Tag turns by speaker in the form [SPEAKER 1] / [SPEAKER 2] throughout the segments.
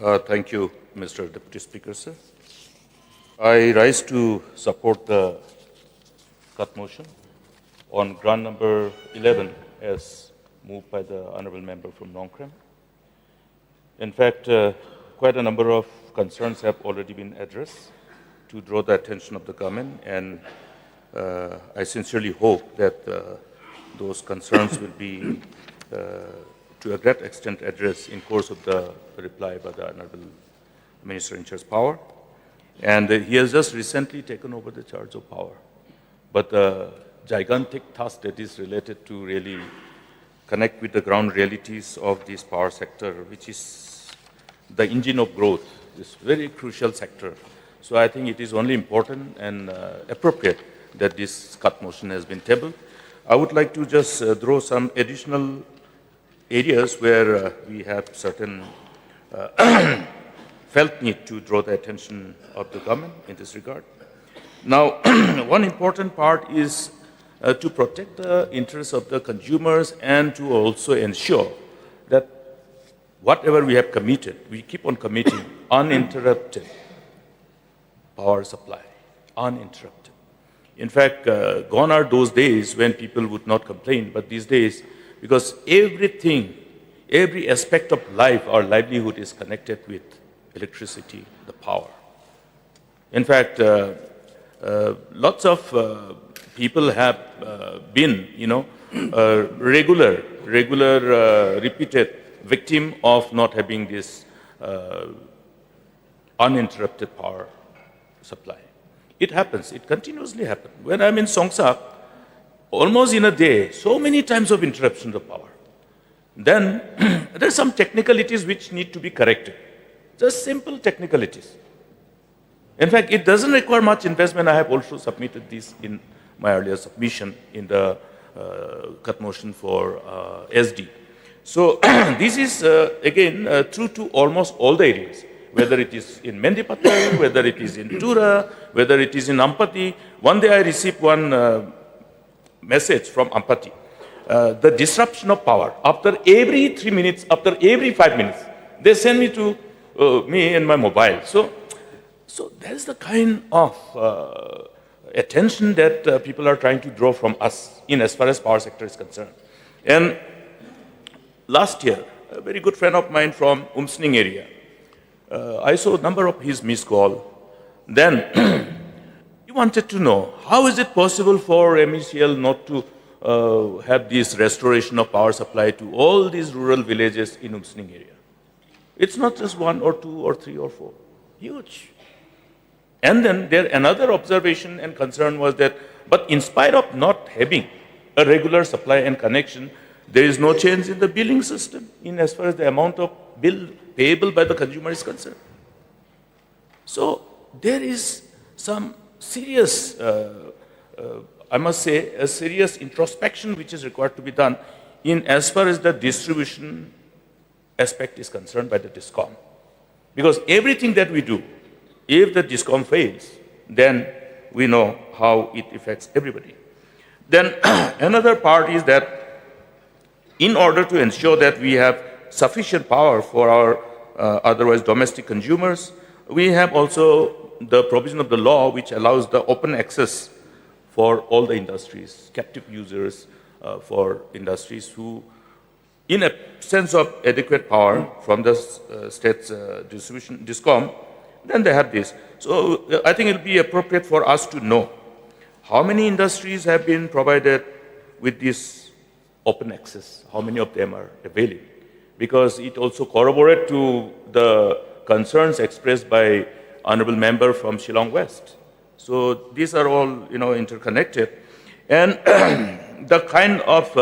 [SPEAKER 1] Thank you, Mr. Deputy Speaker, sir. I rise to support the cut motion on ground number 11 as moved by the Honorable Member from Nongkrem. In fact, quite a number of concerns have already been addressed to draw the attention of the government, and I sincerely hope that those concerns will be to a great extent addressed in course of the reply by the Honorable Minister in charge of power. And he has just recently taken over the charge of power. But the gigantic task that is related to really connect with the ground realities of this power sector, which is the engine of growth, this very crucial sector. So I think it is only important and appropriate that this cut motion has been tabled. I would like to just draw some additional areas where we have certain felt need to draw the attention of the government in this regard. Now, one important part is to protect the interests of the consumers and to also ensure that whatever we have committed, we keep on committing uninterrupted power supply, uninterrupted. In fact, gone are those days when people would not complain, but these days, because everything, every aspect of life, our livelihood is connected with electricity, the power. In fact, lots of people have been, regular, repeated victim of not having this uninterrupted power supply. It happens. It continuously happens. When I'm in Songsak, almost in a day, so many times of interruption of power. Then there's some technicalities which need to be corrected. Just simple technicalities. In fact, it doesn't require much investment. I have also submitted this in my earlier submission in the cut motion for SD. So this is, again, true to almost all the areas, whether it is in Mendipattu, whether it is in Tura, whether it is in Ampati. One day I received one message from Ampati. The disruption of power, after every 3 minutes, after every 5 minutes, they send me to me in my mobile. So that's the kind of attention that people are trying to draw from us in as far as power sector is concerned. And last year, a very good friend of mine from Umsning area, I saw a number of his missed call. Then he wanted to know, how is it possible for MECL not to have this restoration of power supply to all these rural villages in Umsning area? It's not just 1 or 2 or 3 or 4. Huge. And then another observation and concern was that, but in spite of not having a regular supply and connection, there is no change in the billing system in as far as the amount of bill payable by the consumer is concerned. So there is some serious, I must say, a serious introspection which is required to be done in as far as the distribution aspect is concerned by the Discom. Because everything that we do, if the Discom fails, then we know how it affects everybody. Then another part is that in order to ensure that we have sufficient power for our otherwise domestic consumers, we have also the provision of the law which allows the open access for all the industries, captive users for industries who, in a sense of adequate power from the state's distribution, Discom, then they have this. So I think it will be appropriate for us to know how many industries have been provided with this open access, how many of them are availing, because it also corroborates to the concerns expressed by Honorable Member from Shillong West. So these are all, interconnected. And the kind of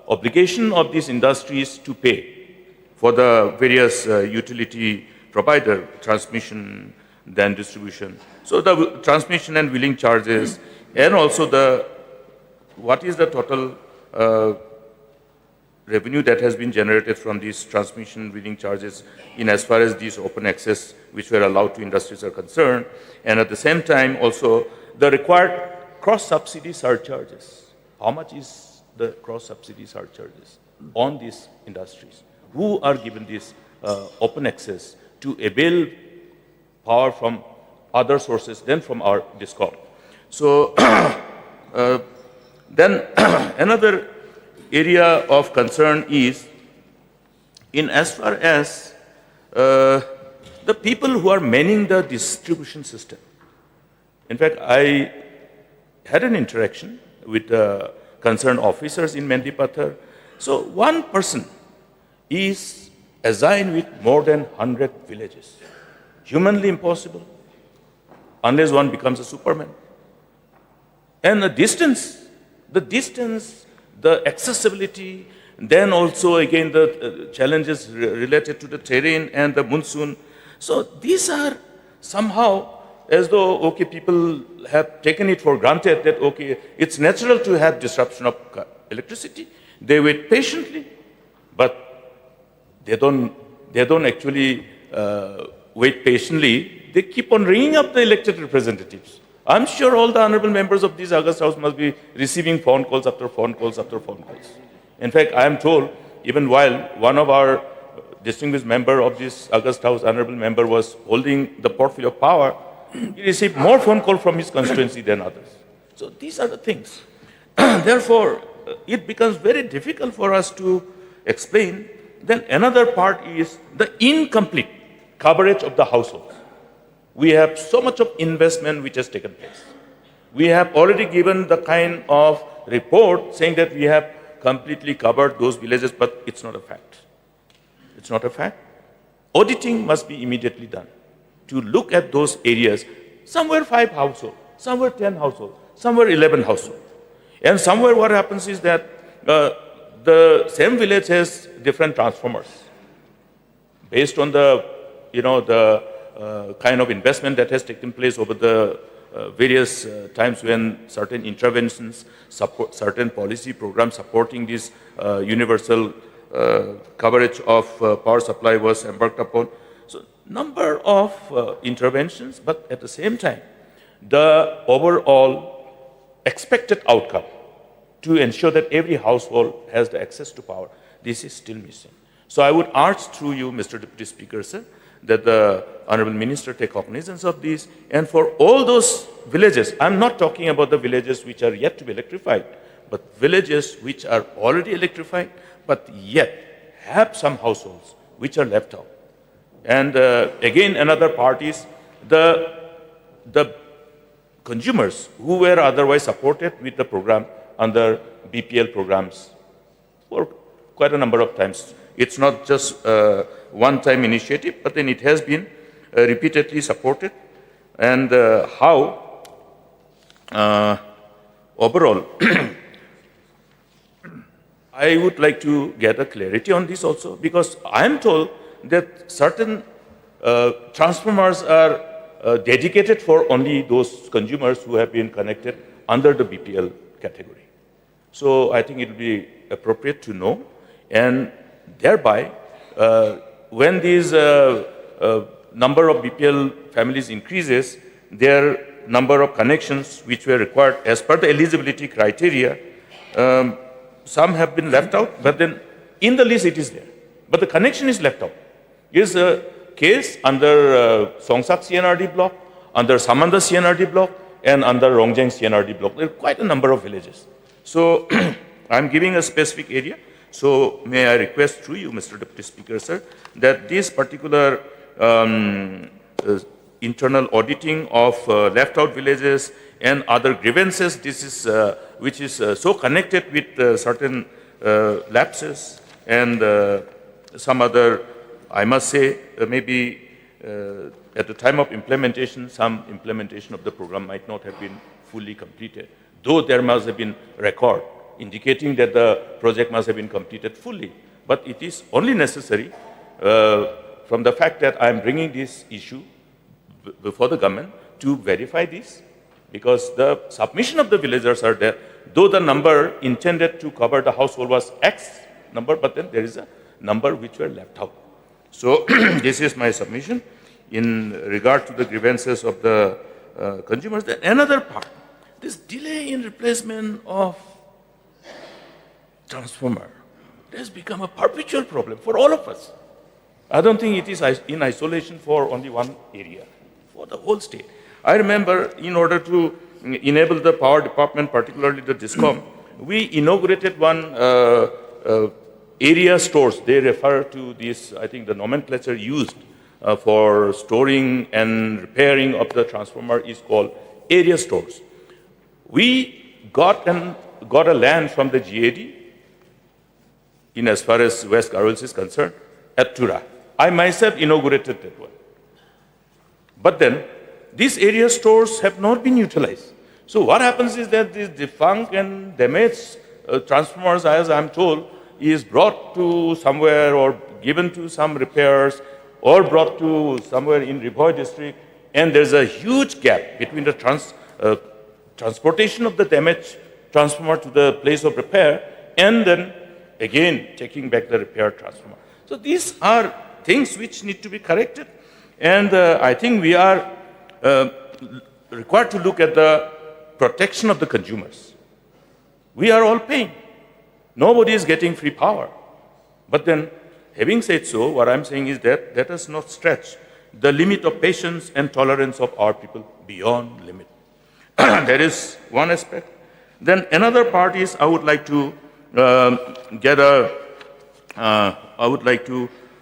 [SPEAKER 1] obligation of these industries to pay for the various utility provider, transmission, then distribution. So the transmission and wheeling charges, and also what is the total revenue that has been generated from these transmission wheeling charges in as far as these open access which were allowed to industries are concerned, and at the same time also the required cross-subsidy surcharges. How much is the cross-subsidy surcharges on these industries? Who are given this open access to avail power from other sources than from our Discom. So then another area of concern is in as far as the people who are manning the distribution system. In fact, I had an interaction with concerned officers in Mendipathar. So one person is assigned with more than 100 villages. Humanly impossible, unless one becomes a Superman. And the distance, the accessibility, then also again the challenges related to the terrain and the monsoon. So these are somehow as though, okay, people have taken it for granted that, okay, it's natural to have disruption of electricity. They wait patiently, but they don't actually wait patiently. They keep on ringing up the elected representatives. I'm sure all the honorable members of this August House must be receiving phone calls after phone calls after phone calls. In fact, I am told, even while one of our distinguished member of this August House, honorable member, was holding the portfolio of power, he received more phone calls from his constituency than others. So these are the things. Therefore, it becomes very difficult for us to explain. Then another part is the incomplete coverage of the households. We have so much of investment which has taken place. We have already given the kind of report saying that we have completely covered those villages, but it's not a fact. It's not a fact. Auditing must be immediately done to look at those areas. Somewhere 5 households, somewhere 10 households, somewhere 11 households. And somewhere what happens is that the same village has different transformers based on the, kind of investment that has taken place over the various times when certain interventions, certain policy programs supporting this universal coverage of power supply was embarked upon. So, number of interventions, but at the same time, the overall expected outcome to ensure that every household has the access to power, this is still missing. So, I would urge through you, Mr. Deputy Speaker, sir, that the Honorable Minister take cognizance of this. And for all those villages, I'm not talking about the villages which are yet to be electrified, but villages which are already electrified, but yet have some households which are left out. And again, another part is the consumers who were otherwise supported with the program under BPL programs for quite a number of times. It's not just a one-time initiative, but then it has been repeatedly supported. And how overall, I would like to get a clarity on this also, because I am told that certain transformers are dedicated for only those consumers who have been connected under the BPL category. So I think it will be appropriate to know, and thereby, when these number of BPL families increases, their number of connections which were required as per the eligibility criteria, some have been left out, but then in the list it is there. But the connection is left out. Is a case under Songsak CNRD block, under Samanda CNRD block, and under Rongjang CNRD block. There are quite a number of villages. So I'm giving a specific area. So may I request through you, Mr. Deputy Speaker, sir, that this particular internal auditing of left out villages and other grievances, this is which is so connected with certain lapses and some other, I must say, maybe at the time of implementation, some implementation of the program might not have been fully completed, though there must have been record indicating that the project must have been completed fully. But it is only necessary from the fact that I am bringing this issue before the government to verify this, because the submission of the villagers are there, though the number intended to cover the household was X number, but then there is a number which were left out. So this is my submission in regard to the grievances of the consumers. Then another part, this delay in replacement of transformer, it has become a perpetual problem for all of us. I don't think it is in isolation for only one area, for the whole state. I remember in order to enable the power department, particularly the Discom, we inaugurated one area stores. They refer to this, I think the nomenclature used for storing and repairing of the transformer is called area stores. We got a land from the GAD in as far as West Garhwals is concerned at Tura. I myself inaugurated that one. But then these area stores have not been utilized. So what happens is that these defunct and damaged transformers, as I'm told, is brought to somewhere or given to some repairs or brought to somewhere in Ribhoy district, and there's a huge gap between the transportation of the damaged transformer to the place of repair and then again taking back the repaired transformer. So these are things which need to be corrected, and I think we are required to look at the protection of the consumers. We are all paying. Nobody is getting free power. But then, having said so, what I'm saying is that let us not stretch the limit of patience and tolerance of our people beyond limit. There is one aspect. Then another part is I would like to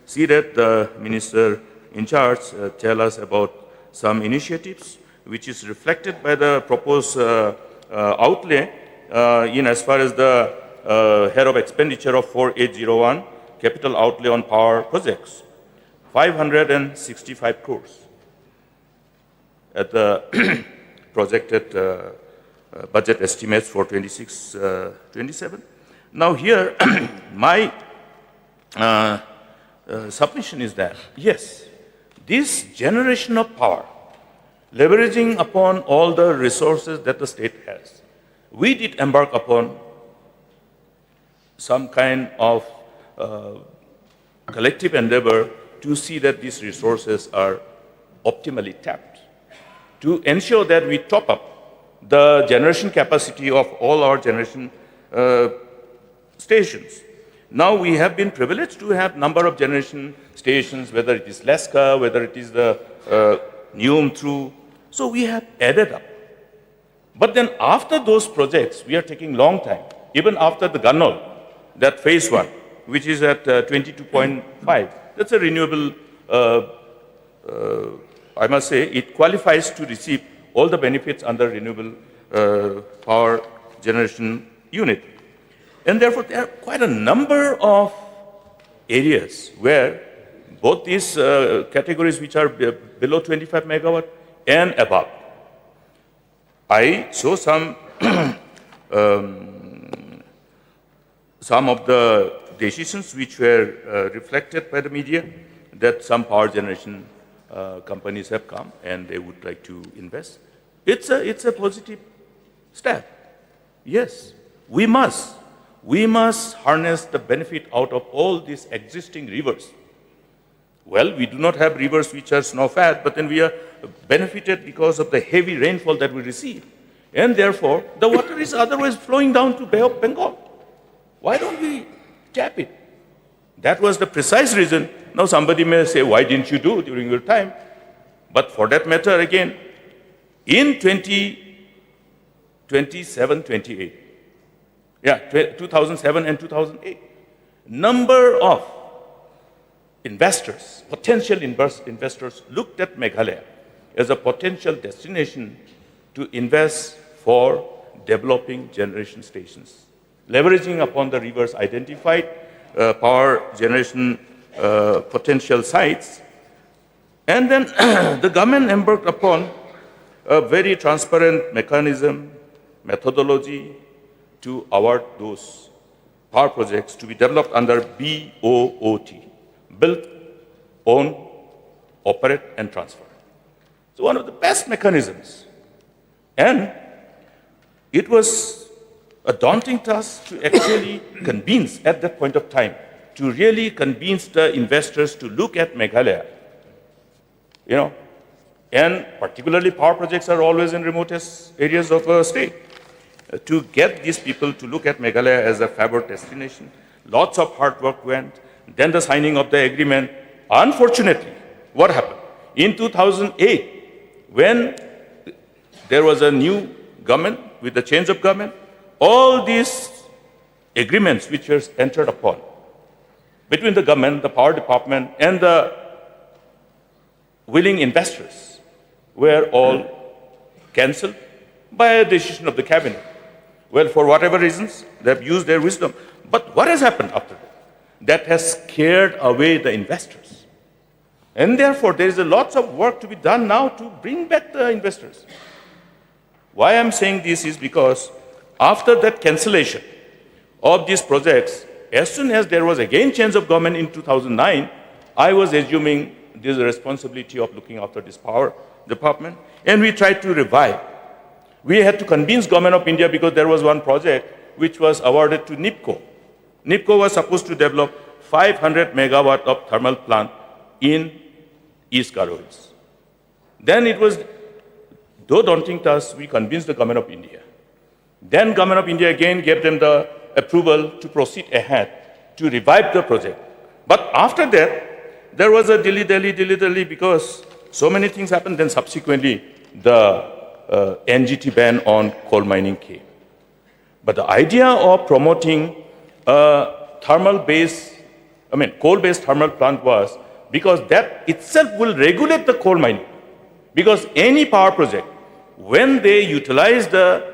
[SPEAKER 1] see that the minister in charge tell us about some initiatives which is reflected by the proposed outlay in as far as the head of expenditure of 4801, capital outlay on power projects, 565 crores at the projected budget estimates for 26-27. Now here, my submission is that, yes, this generation of power, leveraging upon all the resources that the state has, we did embark upon some kind of collective endeavor to see that these resources are optimally tapped, to ensure that we top up the generation capacity of all our generation stations. Now we have been privileged to have number of generation stations, whether it is Leska, whether it is the Neum through. So we have added up. But then after those projects, we are taking long time. Even after the Gannol, that phase 1, which is at 22.5, that's a renewable, I must say, it qualifies to receive all the benefits under renewable power generation unit. And therefore, there are quite a number of areas where both these categories which are below 25 megawatt and above. I saw some of the decisions which were reflected by the media that some power generation companies have come and they would like to invest. It's a positive step. Yes, we must harness the benefit out of all these existing rivers. Well, we do not have rivers which are snow-fed, but then we are benefited because of the heavy rainfall that we receive. And therefore, the water is otherwise flowing down to Bay of Bengal. Why don't we tap it? That was the precise reason. Now somebody may say, why didn't you do during your time? But for that matter, again, in 2007-28, 2007 and 2008, number of investors, potential investors looked at Meghalaya as a potential destination to invest for developing generation stations, leveraging upon the rivers identified power generation potential sites. And then the government embarked upon a very transparent mechanism, methodology to award those power projects to be developed under BOOT, Build, Own, Operate and Transfer. So one of the best mechanisms. And it was a daunting task to actually convince at that point of time, to really convince the investors to look at Meghalaya. And particularly power projects are always in remotest areas of a state. To get these people to look at Meghalaya as a favored destination, lots of hard work went, then the signing of the agreement, unfortunately, what happened? In 2008, when there was a new government, with the change of government, all these agreements which were entered upon between the government, the power department, and the willing investors were all cancelled by a decision of the cabinet. Well, for whatever reasons, they have used their wisdom. But what has happened after that? That has scared away the investors. And therefore, there is a lot of work to be done now to bring back the investors. Why I'm saying this is because after that cancellation of these projects, as soon as there was again change of government in 2009, I was assuming this responsibility of looking after this power department, and we tried to revive. We had to convince Government of India because there was one project which was awarded to NIPCO. NIPCO was supposed to develop 500 megawatt of thermal plant in East Garo Hills. Then it was, though daunting task, we convinced the Government of India. Then Government of India again gave them the approval to proceed ahead to revive the project. But after that, there was a dilly-dally because so many things happened. Then subsequently, the NGT ban on coal mining came. But the idea of promoting coal-based thermal plant was because that itself will regulate the coal mining. Because any power project, when they utilize the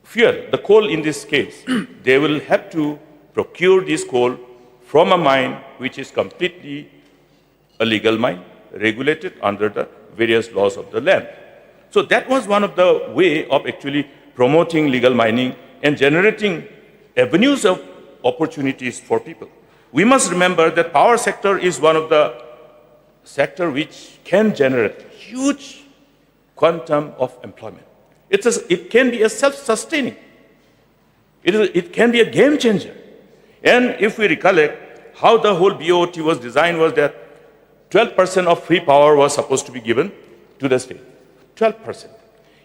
[SPEAKER 1] fuel, the coal in this case, they will have to procure this coal from a mine which is completely a legal mine, regulated under the various laws of the land. So that was one of the way of actually promoting legal mining and generating avenues of opportunities for people. We must remember that power sector is one of the sector which can generate huge quantum of employment. It can be a self-sustaining. It can be a game changer. And if we recollect how the whole BOT was designed was that 12% of free power was supposed to be given to the state. 12%.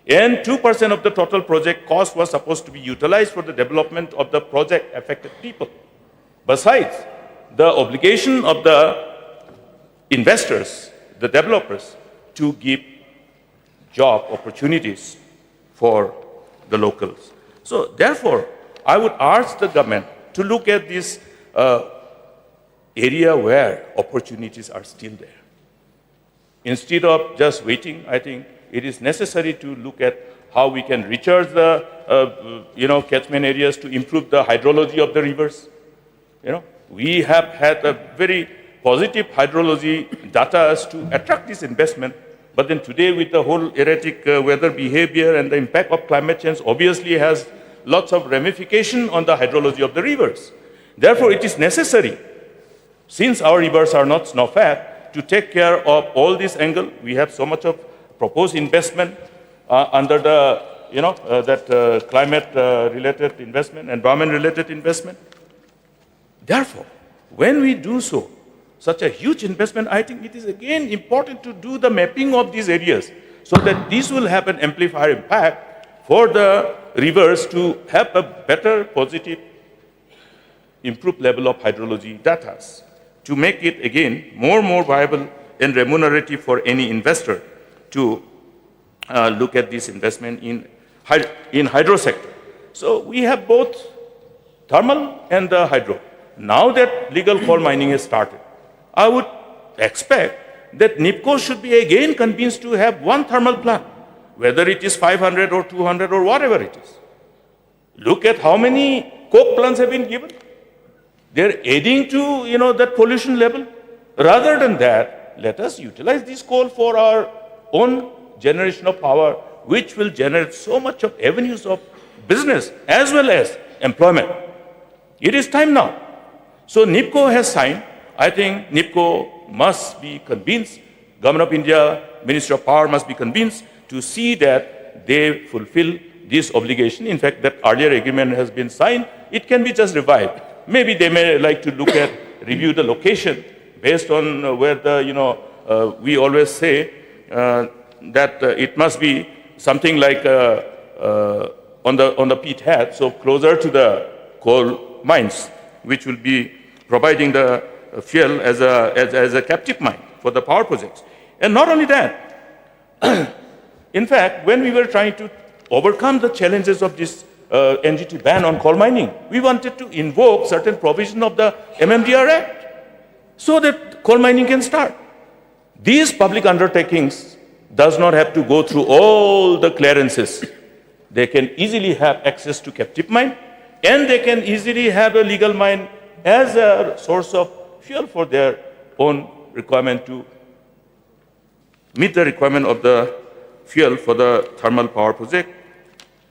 [SPEAKER 1] And 2% of the total project cost was supposed to be utilized for the development of the project affected people. Besides, the obligation of the investors, the developers, to give job opportunities for the locals. So therefore, I would urge the government to look at this area where opportunities are still there. Instead of just waiting, I think it is necessary to look at how we can recharge the catchment areas to improve the hydrology of the rivers. We have had a very positive hydrology data to attract this investment. But then today, with the whole erratic weather behavior and the impact of climate change, obviously has lots of ramification on the hydrology of the rivers. Therefore, it is necessary, since our rivers are not snow-fed, to take care of all this angle. We have so much of proposed investment under the, climate-related investment, environment-related investment. Therefore, when we do so, such a huge investment, I think it is again important to do the mapping of these areas so that this will have an amplifier impact for the rivers to have a better, positive, improved level of hydrology data to make it again more viable and remunerative for any investor to look at this investment in hydro sector. So we have both thermal and the hydro. Now that legal coal mining has started, I would expect that NIPCO should be again convinced to have one thermal plant, whether it is 500 or 200 or whatever it is. Look at how many coke plants have been given. They're adding to, that pollution level. Rather than that, let us utilize this coal for our own generation of power, which will generate so much of avenues of business as well as employment. It is time now. So NIPCO has signed. I think NIPCO must be convinced, Government of India, Ministry of Power must be convinced to see that they fulfill this obligation. In fact, that earlier agreement has been signed. It can be just revived. Maybe they may like to look at, review the location based on where the, we always say that it must be something like on the pit head, so closer to the coal mines, which will be providing the fuel as a captive mine for the power projects. And not only that, in fact, when we were trying to overcome the challenges of this NGT ban on coal mining, we wanted to invoke certain provision of the MMDR Act so that coal mining can start. These public undertakings does not have to go through all the clearances. They can easily have access to captive mine, and they can easily have a legal mine as a source of fuel for their own requirement to meet the requirement of the fuel for the thermal power project.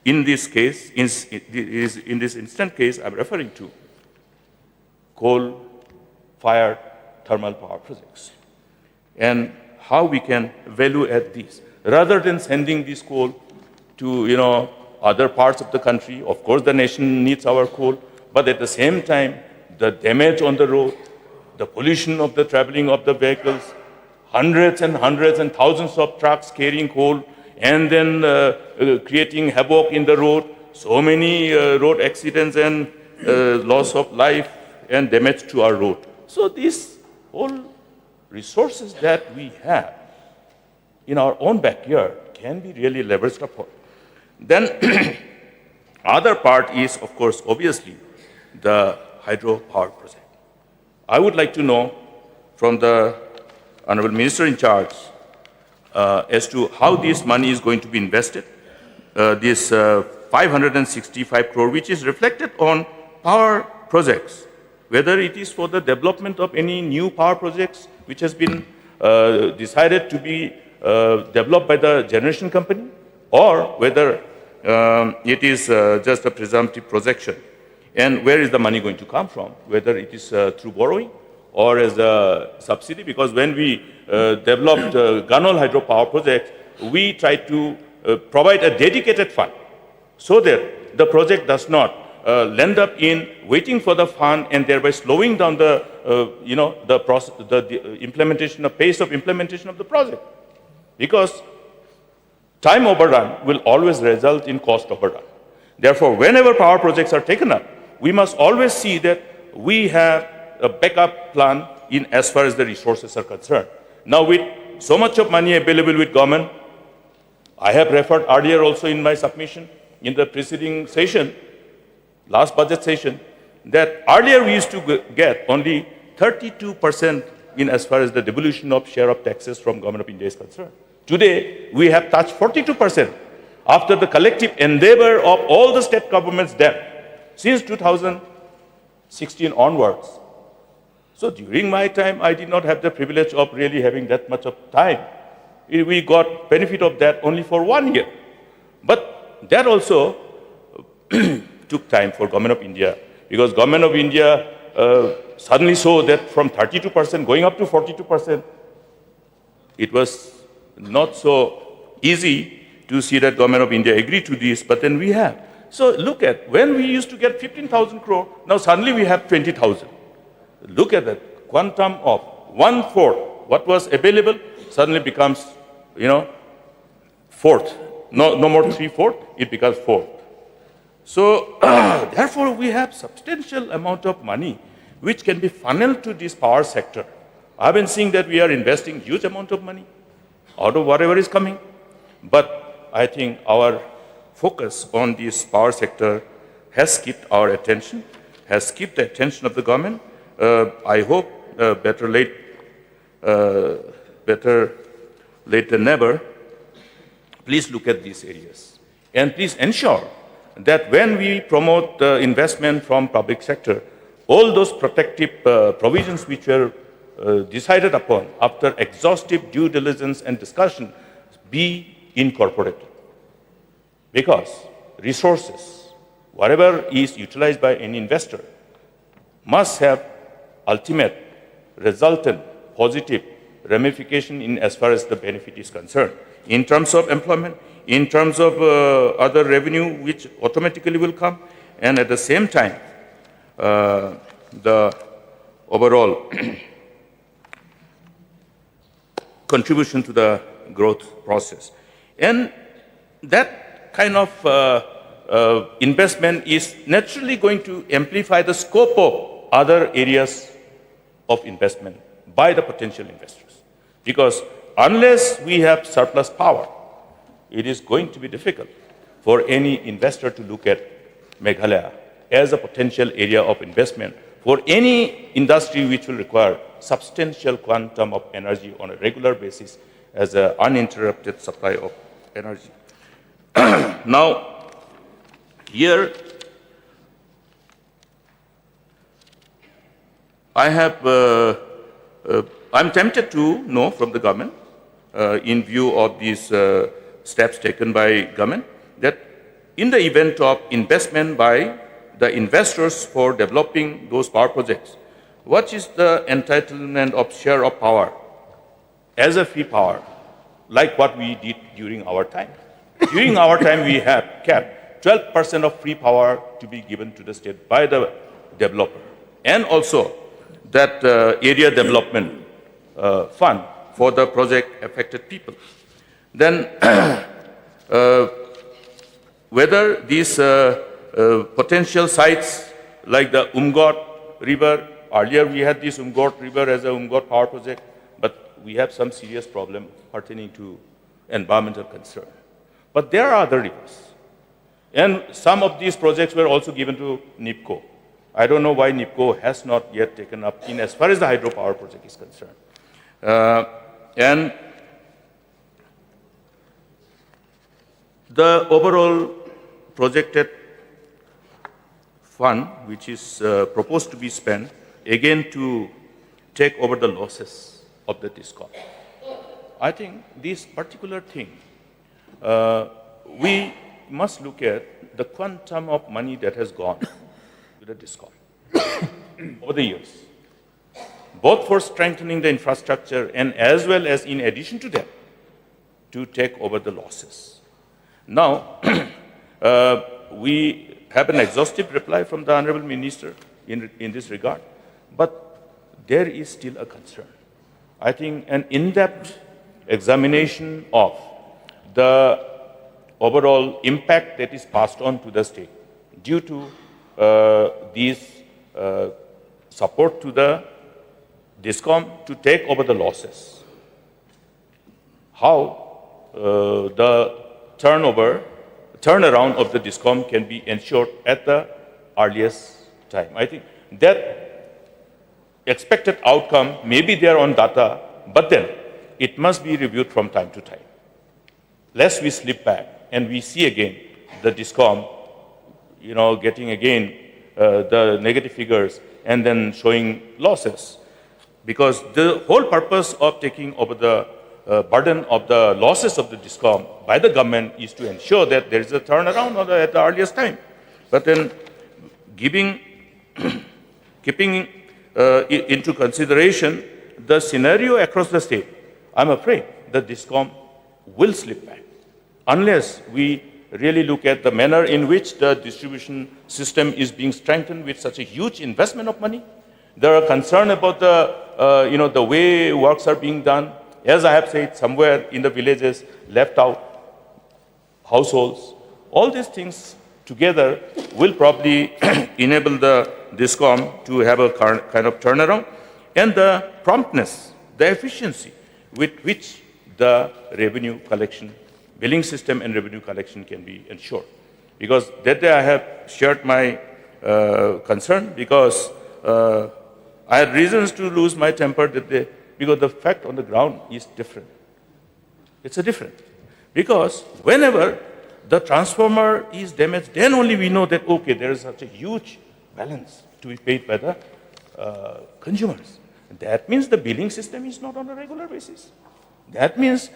[SPEAKER 1] In this case, in this instant case, I'm referring to coal-fired thermal power projects, and how we can value add these rather than sending this coal to other parts of the country. Of course, the nation needs our coal, but at the same time, the damage on the road, the pollution of the traveling of the vehicles, hundreds and thousands of trucks carrying coal, and then creating havoc in the road, so many road accidents and loss of life and damage to our road. So these all resources that we have in our own backyard can be really leveraged upon. Then other part is, of course, obviously, the hydropower project. I would like to know from the Honorable Minister in charge as to how this money is going to be invested. This 565 crore, which is reflected on power projects, whether it is for the development of any new power projects which has been decided to be developed by the generation company, or whether it is just a presumptive projection. And where is the money going to come from? Whether it is through borrowing or as a subsidy, because when we developed Ganol hydropower project, we tried to provide a dedicated fund so that the project does not land up in waiting for the fund and thereby slowing down the implementation, pace of implementation of the project. Because time overrun will always result in cost overrun. Therefore, whenever power projects are taken up, we must always see that we have a backup plan in as far as the resources are concerned. Now, with so much of money available with government, I have referred earlier also in my submission in the preceding session, last budget session, that earlier we used to get only 32% in as far as the devolution of share of taxes from Government of India is concerned. Today, we have touched 42% after the collective endeavor of all the state governments there since 2016 onwards. So during my time, I did not have the privilege of really having that much of time. We got benefit of that only for 1 year. But that also took time for Government of India, because Government of India suddenly saw that from 32% going up to 42%, it was not so easy to see that Government of India agreed to this, but then we have. So look at, when we used to get 15,000 crore, now suddenly we have 20,000. Look at that quantum of 1/4. What was available suddenly becomes, fourth. No more 3/4, it becomes fourth. So therefore we have substantial amount of money which can be funneled to this power sector. I've been seeing that we are investing huge amount of money out of whatever is coming. But I think our focus on this power sector has kept our attention, has kept the attention of the government. I hope better late than never. Please look at these areas. And please ensure that when we promote investment from public sector, all those protective provisions which were decided upon after exhaustive due diligence and discussion be incorporated. Because resources, whatever is utilized by any investor, must have ultimate resultant positive ramification in as far as the benefit is concerned, in terms of employment, in terms of other revenue which automatically will come, and at the same time, the overall contribution to the growth process. And that kind of investment is naturally going to amplify the scope of other areas of investment by the potential investors. Because unless we have surplus power, it is going to be difficult for any investor to look at Meghalaya as a potential area of investment for any industry which will require substantial quantum of energy on a regular basis as an uninterrupted supply of energy. Now, here I have, I'm tempted to know from the government, in view of these steps taken by government, that in the event of investment by the investors for developing those power projects, what is the entitlement of share of power as a free power, like what we did during our time? During our time, we have kept 12% of free power to be given to the state by the developer, and also that area development fund for the project affected people. Then whether these potential sites like the Umgot River, earlier we had this Umgot River as a Umgot power project, but we have some serious problem pertaining to environmental concern. But there are other rivers. And some of these projects were also given to NIPCO. I don't know why NIPCO has not yet taken up in as far as the hydropower project is concerned. And the overall projected fund, which is proposed to be spent, again to take over the losses of the Discom. I think this particular thing, we must look at the quantum of money that has gone to the Discom over the years, both for strengthening the infrastructure and as well as in addition to that, to take over the losses. Now, we have an exhaustive reply from the Honorable Minister in this regard, but there is still a concern. I think an in-depth examination of the overall impact that is passed on to the state due to these support to the Discom to take over the losses. How the turnaround of the Discom can be ensured at the earliest time. I think that expected outcome may be there on data, but then it must be reviewed from time to time. Lest we slip back and we see again the Discom, getting again the negative figures and then showing losses. Because the whole purpose of taking over the burden of the losses of the Discom by the government is to ensure that there is a turnaround at the earliest time. But then keeping into consideration the scenario across the state, I'm afraid the Discom will slip back unless we really look at the manner in which the distribution system is being strengthened with such a huge investment of money. There are concerns about the way works are being done. As I have said, somewhere in the villages, left out households. All these things together will probably enable the Discom to have a kind of turnaround, and the promptness, the efficiency with which the revenue collection, billing system and revenue collection can be ensured. Because that day I have shared my concern because I had reasons to lose my temper that day because the fact on the ground is different. It's a different. Because whenever the transformer is damaged, then only we know that, okay, there is such a huge balance to be paid by the consumers. That means the billing system is not on a regular basis. That means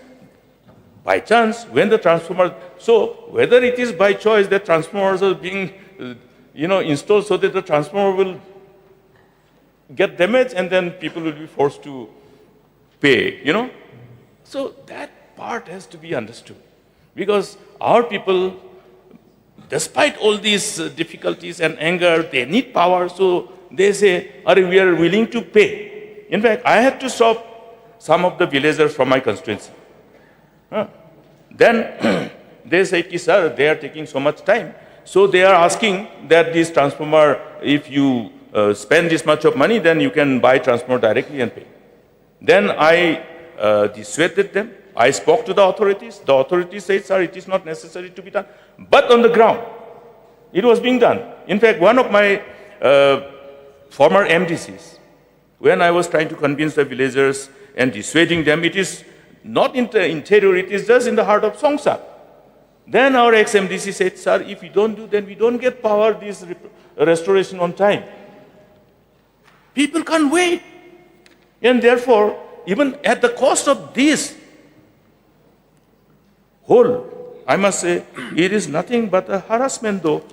[SPEAKER 1] by chance, when the transformer, so whether it is by choice that transformers are being installed so that the transformer will get damaged and then people will be forced to pay, So that part has to be understood. Because our people, despite all these difficulties and anger, they need power, so they say, we are willing to pay. In fact, I had to stop some of the villagers from my constituency. Then they say, sir, they are taking so much time. So they are asking that this transformer, if you spend this much of money, then you can buy transformer directly and pay. Then I dissuaded them. I spoke to the authorities. The authorities said, sir, it is not necessary to be done. But on the ground, it was being done. In fact, one of my former MDCs, when I was trying to convince the villagers and dissuading them, it is not in the interior, it is just in the heart of Songsak. Then our ex-MDC said, sir, if we don't do, then we don't get power, this restoration on time. People can't wait. And therefore, even at the cost of this whole, I must say, it is nothing but a harassment though.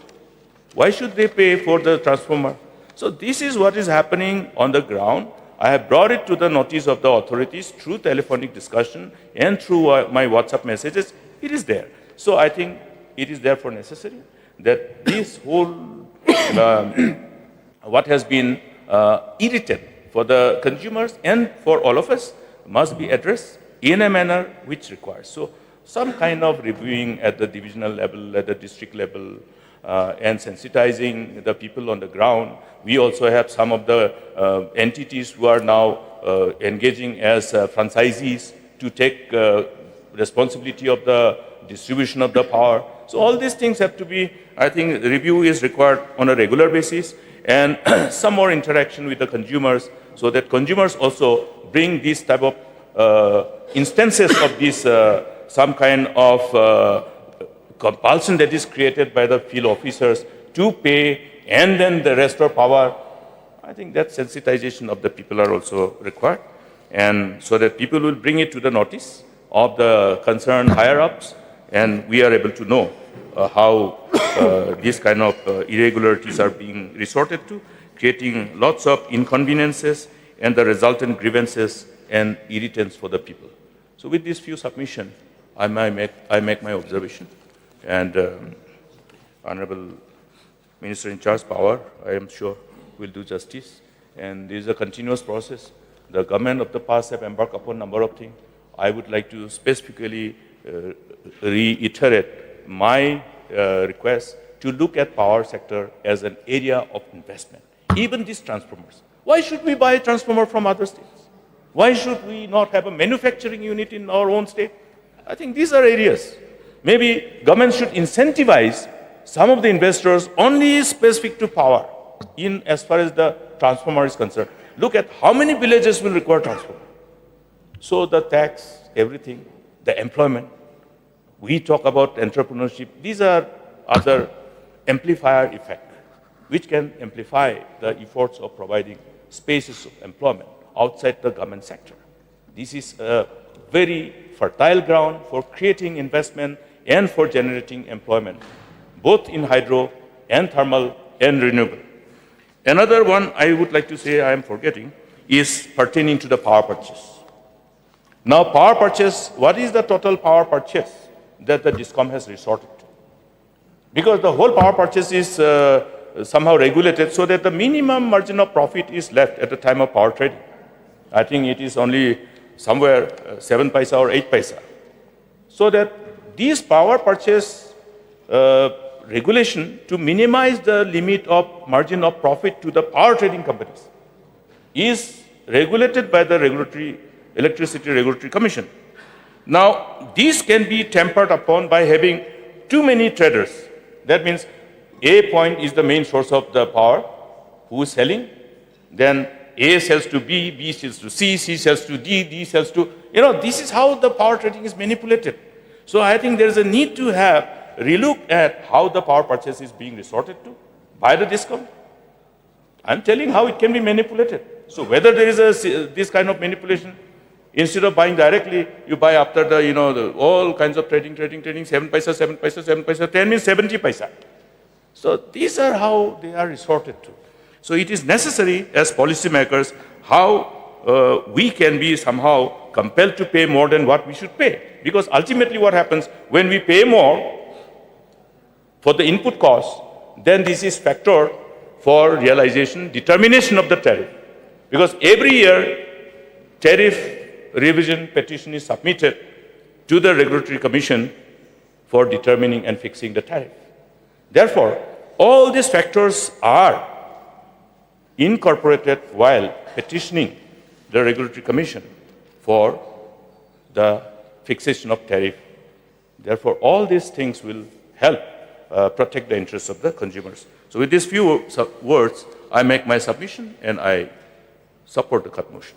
[SPEAKER 1] Why should they pay for the transformer? So this is what is happening on the ground. I have brought it to the notice of the authorities through telephonic discussion and through my WhatsApp messages. It is there. So I think it is therefore necessary that this whole, what has been irritated for the consumers and for all of us must be addressed in a manner which requires. So some kind of reviewing at the divisional level, at the district level, and sensitizing the people on the ground. We also have some of the entities who are now engaging as franchisees to take responsibility of the distribution of the power. So all these things have to be, I think, review is required on a regular basis, and some more interaction with the consumers so that consumers also bring these type of instances of this, some kind of compulsion that is created by the field officers to pay and then the restore power. I think that sensitization of the people are also required, and so that people will bring it to the notice of the concerned higher-ups, and we are able to know how these kind of irregularities are being resorted to, creating lots of inconveniences and the resultant grievances and irritants for the people. So with these few submissions, I make my observation. And Honorable Minister in charge power, I am sure, will do justice. And this is a continuous process. The government of the past have embarked upon a number of things. I would like to specifically reiterate my request to look at power sector as an area of investment. Even these transformers. Why should we buy a transformer from other states? Why should we not have a manufacturing unit in our own state? I think these are areas. Maybe government should incentivize some of the investors only specific to power in as far as the transformer is concerned. Look at how many villages will require transformer. So the tax, everything, the employment. We talk about entrepreneurship. These are other amplifier effect, which can amplify the efforts of providing spaces of employment outside the government sector. This is a very fertile ground for creating investment and for generating employment, both in hydro and thermal and renewable. Another one I would like to say I am forgetting is pertaining to the power purchase. Now, power purchase, what is the total power purchase that the Discom has resorted to? Because the whole power purchase is somehow regulated so that the minimum margin of profit is left at the time of power trading. I think it is only somewhere 7 paisa or 8 paisa. So that these power purchase regulation to minimize the limit of margin of profit to the power trading companies is regulated by the Electricity Regulatory Commission. Now, these can be tempered upon by having too many traders. That means A point is the main source of the power, who is selling, then A sells to B, B sells to C, C sells to D, D sells to, this is how the power trading is manipulated. So I think there is a need to have relook at how the power purchase is being resorted to by the Discom. I'm telling how it can be manipulated. So whether there is this kind of manipulation, instead of buying directly, you buy after the all kinds of trading, 7 paisa, 7 paisa, 7 paisa, 10 means 70 paisa. So these are how they are resorted to. So it is necessary as policymakers how we can be somehow compelled to pay more than what we should pay. Because ultimately what happens when we pay more for the input cost, then this is factor for realization, determination of the tariff. Because every year tariff revision petition is submitted to the Regulatory Commission for determining and fixing the tariff. Therefore, all these factors are incorporated while petitioning the Regulatory Commission for the fixation of tariff. Therefore, all these things will help protect the interests of the consumers. So with these few words, I make my submission and I support the cut motion.